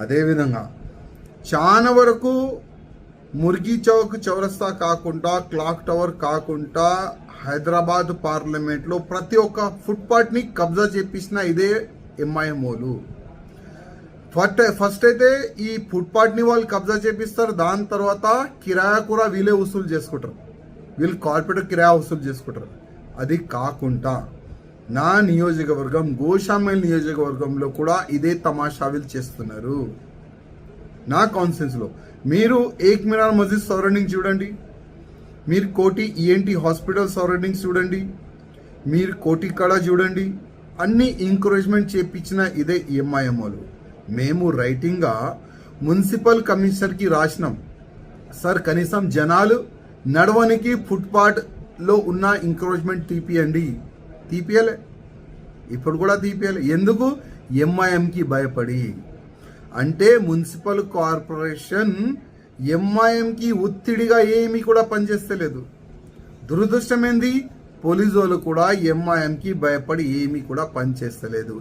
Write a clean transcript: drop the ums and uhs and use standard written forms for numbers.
అదేవిధంగా చాలా వరకు ముర్గి చౌక్ చౌరస్తా కాకుండా క్లాక్ టవర్ కాకుండా హైదరాబాద్ పార్లమెంట్లో ప్రతి ఒక్క ఫుట్పాత్ని కబ్జా చేపించిన ఇదే ఎంఐఎంఓలు. ఫస్ట్ అయితే ఈ ఫుట్పాత్ని వాళ్ళు కబ్జా చేపిస్తారు. దాని తర్వాత కిరాయా కూడా వీళ్ళే వసూలు చేసుకుంటారు. వీళ్ళు కార్పొరేట్ కిరాయా వసూలు చేసుకుంటారు. అది కాకుండా నా నియోజకవర్గం గోషామేల్ నియోజకవర్గంలో కూడా ఇదే తమాషా వీళ్ళు చేస్తున్నారు. నా కాన్స్టిట్యున్సీలో మీరు ఏక్ మినార్ మస్జిద్ సరౌండింగ్ చూడండి, మీరు కోటి ఈఎన్టీ హాస్పిటల్ సరౌండింగ్స్ చూడండి, మీరు కోటి కళ చూడండి, అన్ని ఎంకరేజ్మెంట్ చేపించిన ఇదే ఎంఐఎంఓలు. మేము రైటింగ్గా మున్సిపల్ కమిషనర్కి రాసినాం, సార్ కనీసం జనాలు నడవనికి ఫుట్పాత్లో ఉన్న ఎంకరేజ్మెంట్ తీపియలే. ఇప్పుడు కూడా తీపియాలి. ఎందుకు? ఎంఐఎంకి భయపడి. అంటే మున్సిపల్ కార్పొరేషన్ ఎంఐఎంకి ఒత్తిడిగా ఏమీ కూడా పనిచేస్తలేదు. దురదృష్టం ఏంది? పోలీసు వాళ్ళు కూడా ఎంఐఎంకి భయపడి ఏమీ కూడా పనిచేస్తలేదు.